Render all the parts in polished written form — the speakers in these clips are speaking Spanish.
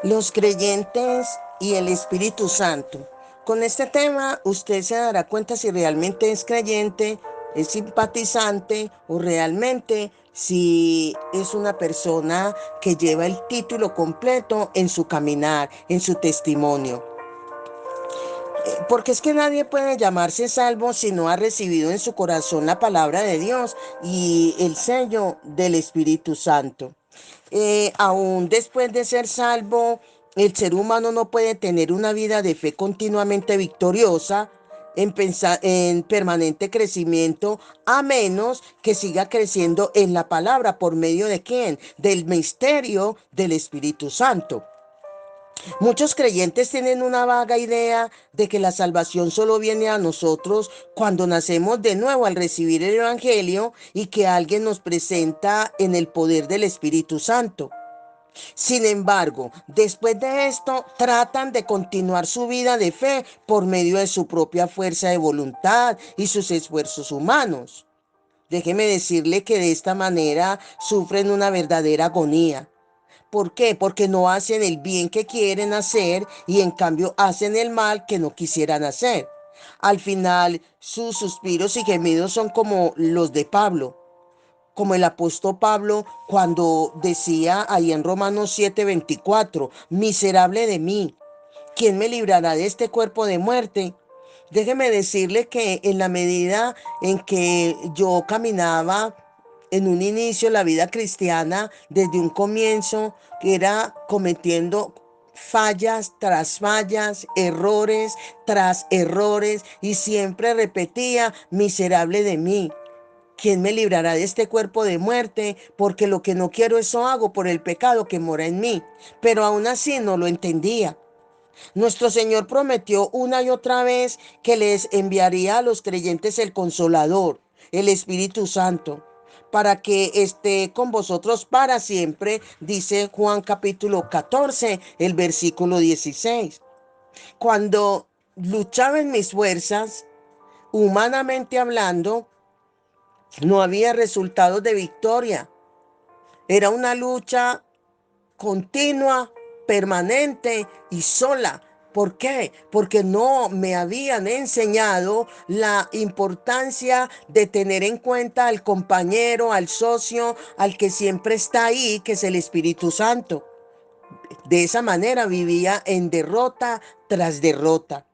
Los creyentes y el Espíritu Santo. Con este tema usted se dará cuenta si realmente es creyente, es simpatizante o realmente si es una persona que lleva el título completo en su caminar, en su testimonio. Porque es que nadie puede llamarse salvo si no ha recibido en su corazón la palabra de Dios y el sello del Espíritu Santo. Aún después de ser salvo, el ser humano no puede tener una vida de fe continuamente victoriosa en permanente crecimiento, a menos que siga creciendo en la palabra. ¿Por medio de quién? Del misterio del Espíritu Santo. Muchos creyentes tienen una vaga idea de que la salvación solo viene a nosotros cuando nacemos de nuevo al recibir el Evangelio y que alguien nos presenta en el poder del Espíritu Santo. Sin embargo, después de esto, tratan de continuar su vida de fe por medio de su propia fuerza de voluntad y sus esfuerzos humanos. Déjeme decirle que de esta manera sufren una verdadera agonía. ¿Por qué? Porque no hacen el bien que quieren hacer y en cambio hacen el mal que no quisieran hacer. Al final, sus suspiros y gemidos son como los de Pablo, como el apóstol Pablo cuando decía ahí en Romanos 7:24, miserable de mí, ¿quién me librará de este cuerpo de muerte? Déjeme decirle que en la medida en que yo caminaba en un inicio la vida cristiana, desde un comienzo, que era cometiendo fallas tras fallas, errores tras errores, y siempre repetía, miserable de mí. ¿Quién me librará de este cuerpo de muerte? Porque lo que no quiero eso hago por el pecado que mora en mí. Pero aún así no lo entendía. Nuestro Señor prometió una y otra vez que les enviaría a los creyentes el Consolador, el Espíritu Santo, para que esté con vosotros para siempre, dice Juan capítulo 14, el versículo 16. Cuando luchaba en mis fuerzas, humanamente hablando, no había resultados de victoria. Era una lucha continua, permanente y sola. ¿Por qué? Porque no me habían enseñado la importancia de tener en cuenta al compañero, al socio, al que siempre está ahí, que es el Espíritu Santo. De esa manera vivía en derrota tras derrota.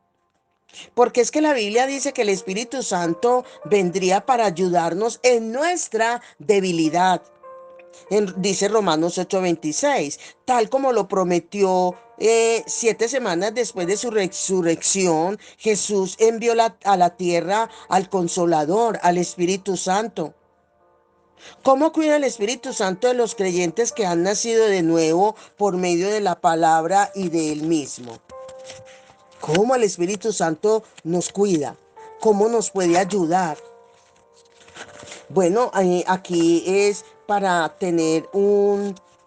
Porque es que la Biblia dice que el Espíritu Santo vendría para ayudarnos en nuestra debilidad. Dice Romanos 8:26, tal como lo prometió 7 semanas después de su resurrección, Jesús envió a la tierra al Consolador, al Espíritu Santo. ¿Cómo cuida el Espíritu Santo de los creyentes que han nacido de nuevo por medio de la palabra y de Él mismo? ¿Cómo el Espíritu Santo nos cuida? ¿Cómo nos puede ayudar? Bueno, aquí es para tener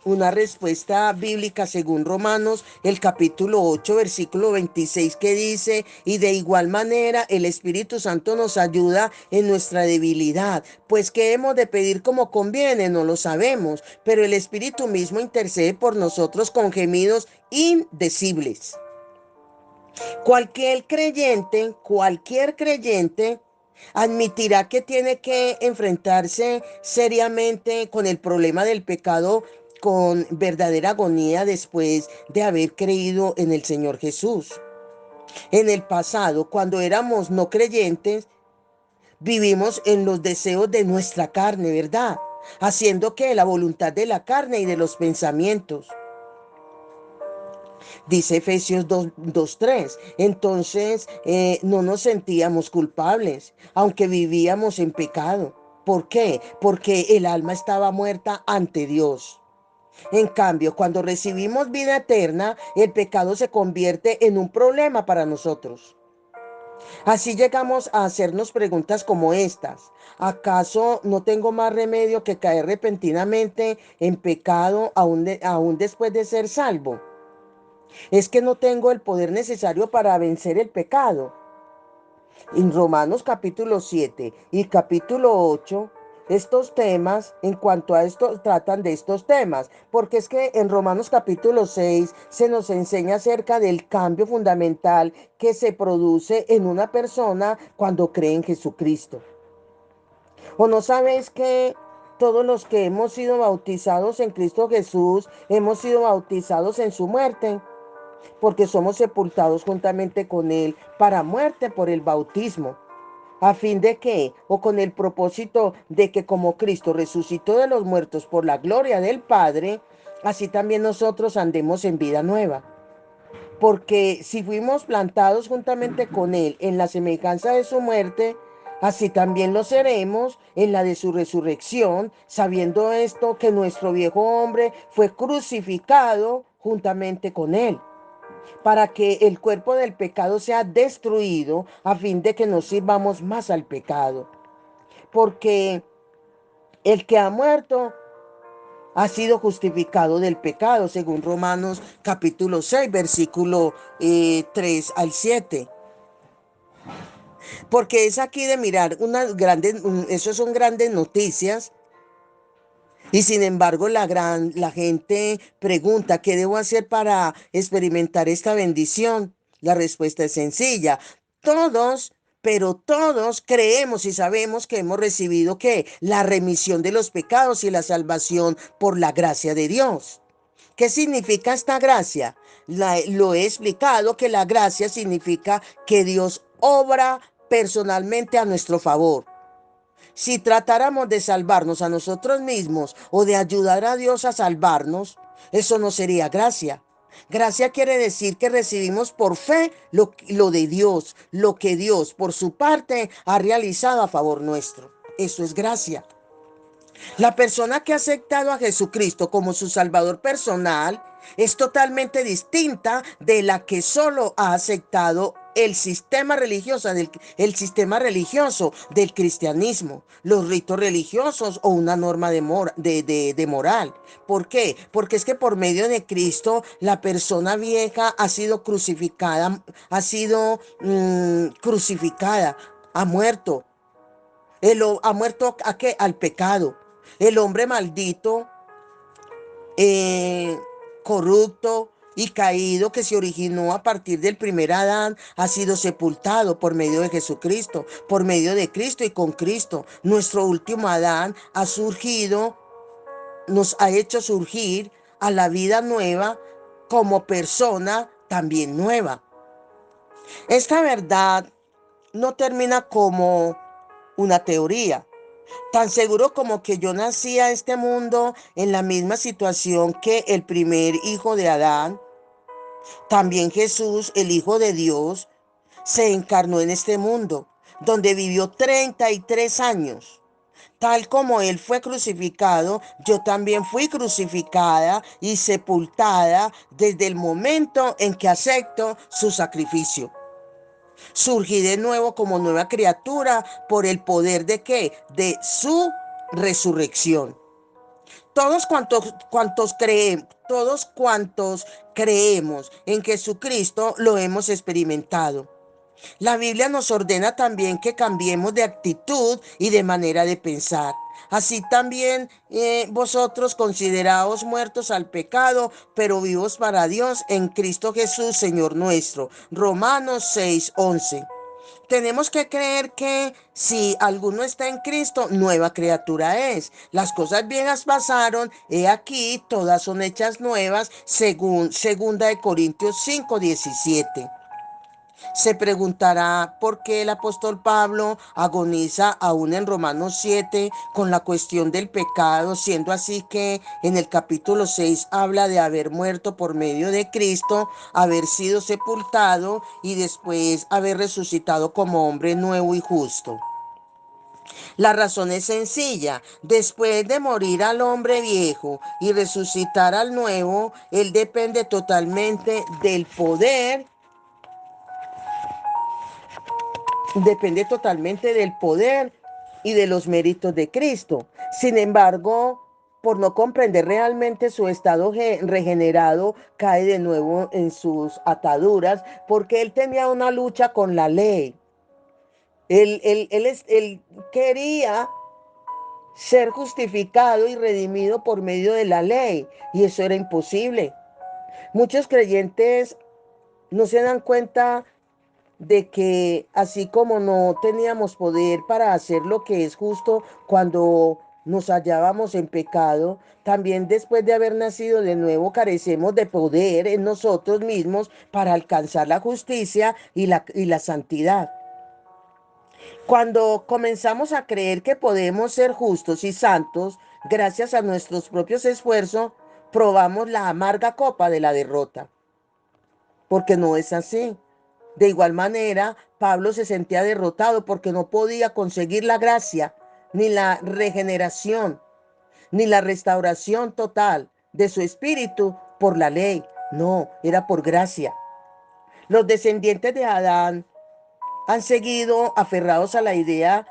una respuesta bíblica según Romanos, el capítulo 8, versículo 26, que dice, y de igual manera el Espíritu Santo nos ayuda en nuestra debilidad, pues qué hemos de pedir como conviene, no lo sabemos, pero el Espíritu mismo intercede por nosotros con gemidos indecibles. Cualquier creyente admitirá que tiene que enfrentarse seriamente con el problema del pecado con verdadera agonía después de haber creído en el Señor Jesús. En el pasado, cuando éramos no creyentes, vivimos en los deseos de nuestra carne, ¿verdad? Haciendo que la voluntad de la carne y de los pensamientos. Dice Efesios 2:3. Entonces no nos sentíamos culpables, aunque vivíamos en pecado. ¿Por qué? Porque el alma estaba muerta ante Dios. En cambio, cuando recibimos vida eterna, el pecado se convierte en un problema para nosotros. Así llegamos a hacernos preguntas como estas. ¿Acaso no tengo más remedio que caer repentinamente en pecado aún después de ser salvo? ¿Es que no tengo el poder necesario para vencer el pecado? En Romanos capítulo 7 y capítulo 8 estos temas, en cuanto a esto, tratan de estos temas, porque es que en Romanos capítulo 6 se nos enseña acerca del cambio fundamental que se produce en una persona cuando cree en Jesucristo. ¿O no sabes que todos los que hemos sido bautizados en Cristo Jesús, hemos sido bautizados en su muerte? Porque somos sepultados juntamente con Él para muerte por el bautismo. ¿A fin de qué? O con el propósito de que como Cristo resucitó de los muertos por la gloria del Padre, así también nosotros andemos en vida nueva. Porque si fuimos plantados juntamente con Él en la semejanza de su muerte, así también lo seremos en la de su resurrección, sabiendo esto que nuestro viejo hombre fue crucificado juntamente con Él, para que el cuerpo del pecado sea destruido, a fin de que no sirvamos más al pecado. Porque el que ha muerto ha sido justificado del pecado, según Romanos capítulo 6, versículo 3 al 7. Porque es aquí de mirar unas grandes, eso son grandes noticias. Y sin embargo, la gente pregunta, ¿qué debo hacer para experimentar esta bendición? La respuesta es sencilla. Todos, pero todos creemos y sabemos que hemos recibido ¿qué? La remisión de los pecados y la salvación por la gracia de Dios. ¿Qué significa esta gracia? Lo he explicado que la gracia significa que Dios obra personalmente a nuestro favor. Si tratáramos de salvarnos a nosotros mismos o de ayudar a Dios a salvarnos, eso no sería gracia. Gracia quiere decir que recibimos por fe lo de Dios, lo que Dios por su parte ha realizado a favor nuestro. Eso es gracia. La persona que ha aceptado a Jesucristo como su Salvador personal es totalmente distinta de la que solo ha aceptado el sistema religioso del cristianismo, los ritos religiosos o una norma de moral. ¿Por qué? Porque es que por medio de Cristo la persona vieja ha sido crucificada, crucificada, ha muerto. Ha muerto ¿a qué? Al pecado. El hombre maldito, eh, corrupto y caído que se originó a partir del primer Adán ha sido sepultado por medio de Jesucristo, por medio de Cristo y con Cristo. Nuestro último Adán ha surgido, nos ha hecho surgir a la vida nueva como persona también nueva. Esta verdad no termina como una teoría. Tan seguro como que yo nací a este mundo en la misma situación que el primer hijo de Adán, también Jesús, el Hijo de Dios, se encarnó en este mundo, donde vivió 33 años. Tal como Él fue crucificado, yo también fui crucificada y sepultada desde el momento en que acepto su sacrificio. Surgí de nuevo como nueva criatura por el poder de ¿qué? De su resurrección. Todos cuantos creemos en Jesucristo lo hemos experimentado. La Biblia nos ordena también que cambiemos de actitud y de manera de pensar. Así también vosotros consideraos muertos al pecado, pero vivos para Dios en Cristo Jesús, Señor nuestro. Romanos 6:11. Tenemos que creer que si alguno está en Cristo, nueva criatura es. Las cosas viejas pasaron, he aquí, todas son hechas nuevas, según 2 Corintios 5:17. Se preguntará por qué el apóstol Pablo agoniza aún en Romanos 7 con la cuestión del pecado, siendo así que en el capítulo 6 habla de haber muerto por medio de Cristo, haber sido sepultado y después haber resucitado como hombre nuevo y justo. La razón es sencilla. Después de morir al hombre viejo y resucitar al nuevo, él depende totalmente del poder y de los méritos de Cristo. Sin embargo, por no comprender realmente su estado regenerado, cae de nuevo en sus ataduras porque él tenía una lucha con la ley. Él quería ser justificado y redimido por medio de la ley, y eso era imposible. Muchos creyentes no se dan cuenta de que así como no teníamos poder para hacer lo que es justo cuando nos hallábamos en pecado, también después de haber nacido de nuevo carecemos de poder en nosotros mismos para alcanzar la justicia y la santidad. Cuando comenzamos a creer que podemos ser justos y santos gracias a nuestros propios esfuerzos, probamos la amarga copa de la derrota, porque no es así. De igual manera, Pablo se sentía derrotado porque no podía conseguir la gracia, ni la regeneración, ni la restauración total de su espíritu por la ley. No, era por gracia. Los descendientes de Adán han seguido aferrados a la idea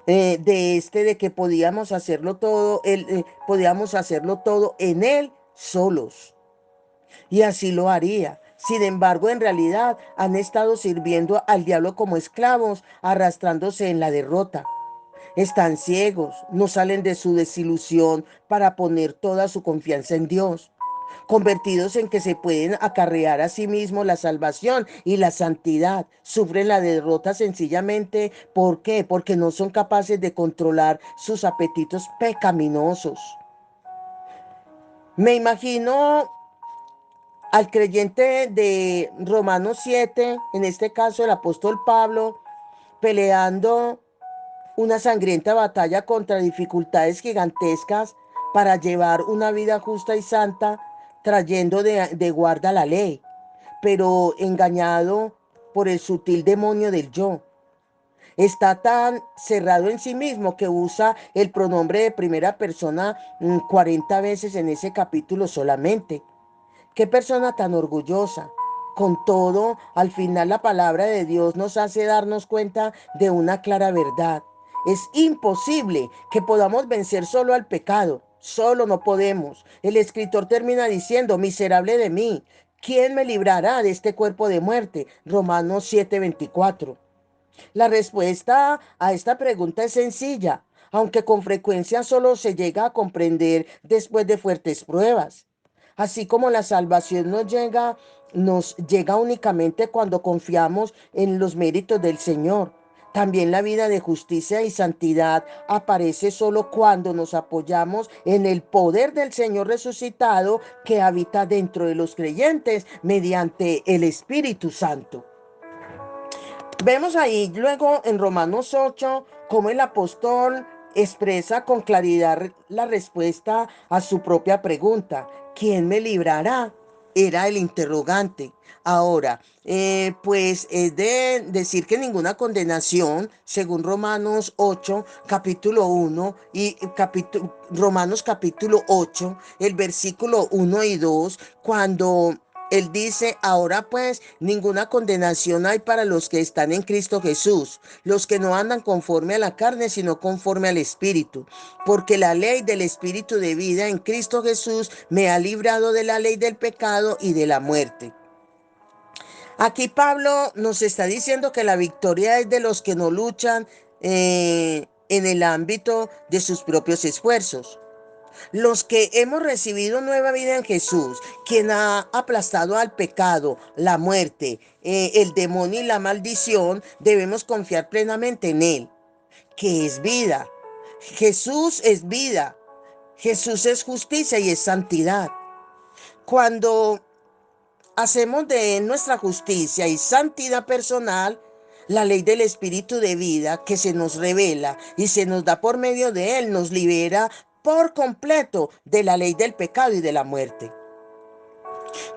de que podíamos hacerlo todo en él solos. Y así lo haría. Sin embargo, en realidad han estado sirviendo al diablo como esclavos, arrastrándose en la derrota. Están ciegos, no salen de su desilusión para poner toda su confianza en Dios, convertidos en que se pueden acarrear a sí mismos la salvación y la santidad. Sufren la derrota sencillamente, ¿por qué? Porque no son capaces de controlar sus apetitos pecaminosos. Me imagino al creyente de Romanos 7, en este caso el apóstol Pablo, peleando una sangrienta batalla contra dificultades gigantescas para llevar una vida justa y santa, trayendo de guarda la ley, pero engañado por el sutil demonio del yo. Está tan cerrado en sí mismo que usa el pronombre de primera persona 40 veces en ese capítulo solamente. Qué persona tan orgullosa. Con todo, al final la palabra de Dios nos hace darnos cuenta de una clara verdad. Es imposible que podamos vencer solo al pecado. Solo no podemos. El escritor termina diciendo, miserable de mí, ¿quién me librará de este cuerpo de muerte? Romanos 7:24. La respuesta a esta pregunta es sencilla, aunque con frecuencia solo se llega a comprender después de fuertes pruebas. Así como la salvación nos llega únicamente cuando confiamos en los méritos del Señor. También la vida de justicia y santidad aparece solo cuando nos apoyamos en el poder del Señor resucitado que habita dentro de los creyentes mediante el Espíritu Santo. Vemos ahí luego en Romanos 8 cómo el apóstol expresa con claridad la respuesta a su propia pregunta. ¿Quién me librará? Era el interrogante. Ahora, pues es de decir que ninguna condenación, según Romanos 8, capítulo 1 y Romanos capítulo 8, el versículo 1 y 2, cuando él dice, ahora pues ninguna condenación hay para los que están en Cristo Jesús, los que no andan conforme a la carne, sino conforme al Espíritu. Porque la ley del Espíritu de vida en Cristo Jesús me ha librado de la ley del pecado y de la muerte. Aquí Pablo nos está diciendo que la victoria es de los que no luchan en el ámbito de sus propios esfuerzos. Los que hemos recibido nueva vida en Jesús, quien ha aplastado al pecado, la muerte, el demonio y la maldición, debemos confiar plenamente en Él, que es vida. Jesús es vida. Jesús es justicia y es santidad. Cuando hacemos de Él nuestra justicia y santidad personal, la ley del Espíritu de vida que se nos revela y se nos da por medio de Él nos libera por completo de la ley del pecado y de la muerte.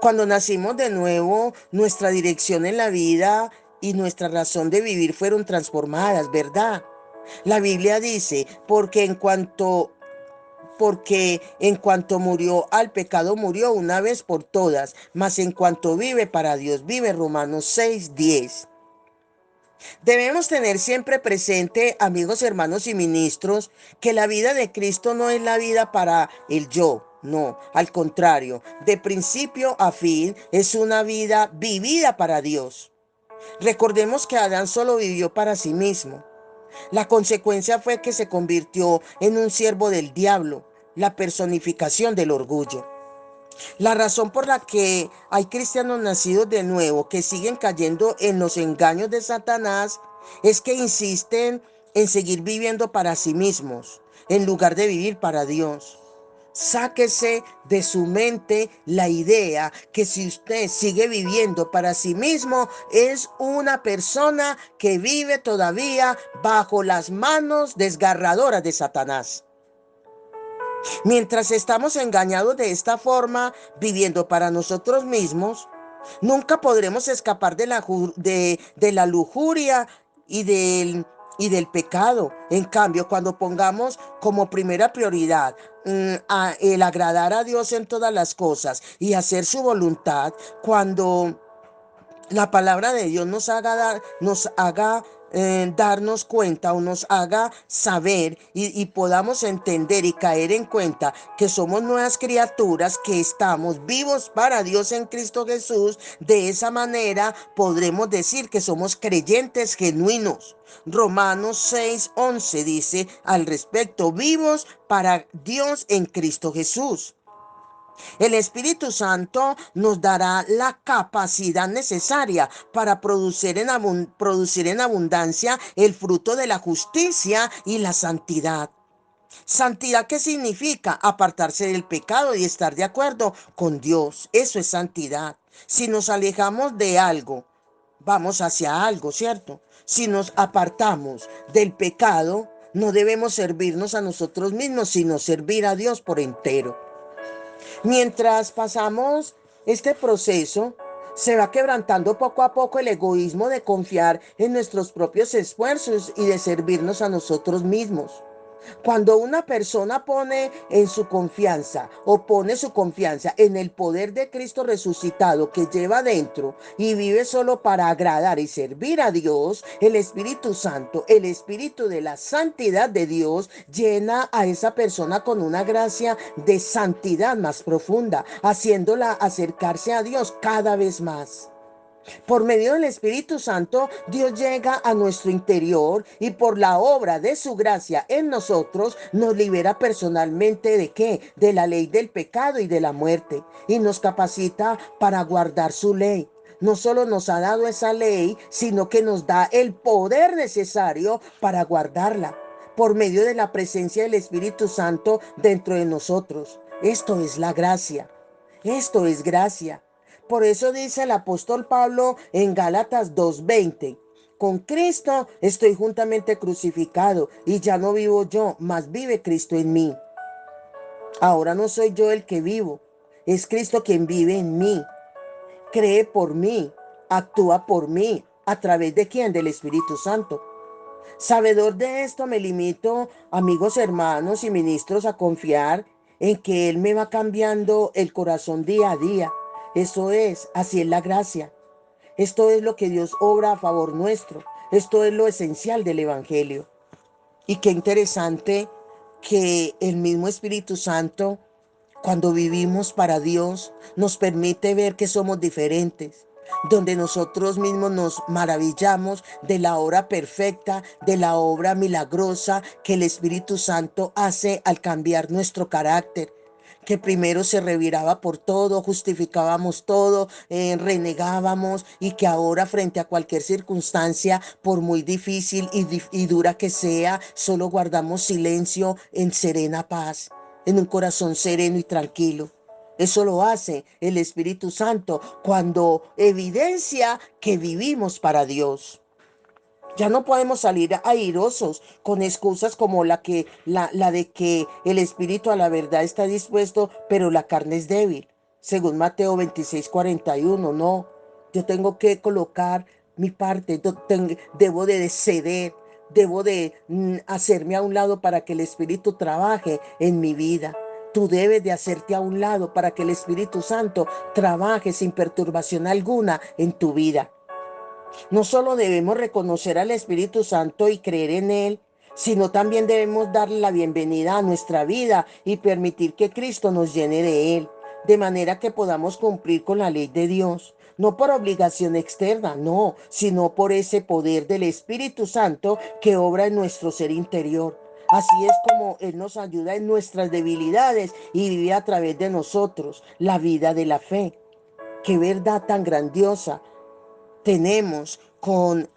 Cuando nacimos de nuevo, nuestra dirección en la vida y nuestra razón de vivir fueron transformadas, ¿verdad? La Biblia dice, porque en cuanto murió al pecado, murió una vez por todas, mas en cuanto vive para Dios, vive. Romanos 6:10. Debemos tener siempre presente, amigos, hermanos y ministros, que la vida de Cristo no es la vida para el yo. No, al contrario, de principio a fin es una vida vivida para Dios. Recordemos que Adán solo vivió para sí mismo. La consecuencia fue que se convirtió en un siervo del diablo, la personificación del orgullo. La razón por la que hay cristianos nacidos de nuevo que siguen cayendo en los engaños de Satanás es que insisten en seguir viviendo para sí mismos, en lugar de vivir para Dios. Sáquese de su mente la idea que si usted sigue viviendo para sí mismo, es una persona que vive todavía bajo las manos desgarradoras de Satanás. Mientras estamos engañados de esta forma, viviendo para nosotros mismos, nunca podremos escapar de la lujuria y del pecado. En cambio, cuando pongamos como primera prioridad el agradar a Dios en todas las cosas y hacer su voluntad, cuando la palabra de Dios nos haga darnos cuenta o nos haga saber y podamos entender y caer en cuenta que somos nuevas criaturas, que estamos vivos para Dios en Cristo Jesús. De esa manera podremos decir que somos creyentes genuinos. Romanos 6:11 dice al respecto: vivos para Dios en Cristo Jesús. El Espíritu Santo nos dará la capacidad necesaria para producir en abundancia el fruto de la justicia y la santidad. Santidad, ¿qué significa? Apartarse del pecado y estar de acuerdo con Dios. Eso es santidad. Si nos alejamos de algo, vamos hacia algo, ¿cierto? Si nos apartamos del pecado, no debemos servirnos a nosotros mismos, sino servir a Dios por entero. Mientras pasamos este proceso, se va quebrantando poco a poco el egoísmo de confiar en nuestros propios esfuerzos y de servirnos a nosotros mismos. Cuando una persona pone en su confianza o pone su confianza en el poder de Cristo resucitado que lleva dentro y vive solo para agradar y servir a Dios, el Espíritu Santo, el Espíritu de la santidad de Dios, llena a esa persona con una gracia de santidad más profunda, haciéndola acercarse a Dios cada vez más. Por medio del Espíritu Santo, Dios llega a nuestro interior y por la obra de su gracia en nosotros nos libera personalmente ¿de qué? De la ley del pecado y de la muerte, y nos capacita para guardar su ley. No solo nos ha dado esa ley, sino que nos da el poder necesario para guardarla por medio de la presencia del Espíritu Santo dentro de nosotros. Esto es la gracia. Esto es gracia. Por eso dice el apóstol Pablo en Gálatas 2:20: con Cristo estoy juntamente crucificado y ya no vivo yo, mas vive Cristo en mí. Ahora no soy yo el que vivo, es Cristo quien vive en mí. Cree por mí, actúa por mí. ¿A través de quién? Del Espíritu Santo. Sabedor de esto, me limito, amigos, hermanos y ministros, a confiar en que Él me va cambiando el corazón día a día. Eso es, así es la gracia. Esto es lo que Dios obra a favor nuestro. Esto es lo esencial del Evangelio. Y qué interesante que el mismo Espíritu Santo, cuando vivimos para Dios, nos permite ver que somos diferentes, donde nosotros mismos nos maravillamos de la obra perfecta, de la obra milagrosa que el Espíritu Santo hace al cambiar nuestro carácter, que primero se reviraba por todo, justificábamos todo, renegábamos, y que ahora frente a cualquier circunstancia, por muy difícil y dura que sea, solo guardamos silencio en serena paz, en un corazón sereno y tranquilo. Eso lo hace el Espíritu Santo cuando evidencia que vivimos para Dios. Ya no podemos salir airosos con excusas como la de que el espíritu a la verdad está dispuesto, pero la carne es débil. Según Mateo 26:41, no. Yo tengo que colocar mi parte, debo de ceder, debo de hacerme a un lado para que el espíritu trabaje en mi vida. Tú debes de hacerte a un lado para que el Espíritu Santo trabaje sin perturbación alguna en tu vida. No solo debemos reconocer al Espíritu Santo y creer en Él, sino también debemos darle la bienvenida a nuestra vida y permitir que Cristo nos llene de Él, de manera que podamos cumplir con la ley de Dios. no por obligación externa, no, sino por ese poder del Espíritu Santo que obra en nuestro ser interior. Así es como Él nos ayuda en nuestras debilidades y vive a través de nosotros la vida de la fe. Qué verdad tan grandiosa tenemos con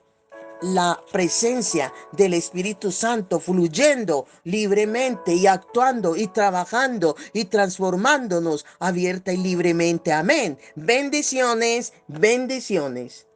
la presencia del Espíritu Santo fluyendo libremente y actuando y trabajando y transformándonos abierta y libremente. Amén. Bendiciones, bendiciones.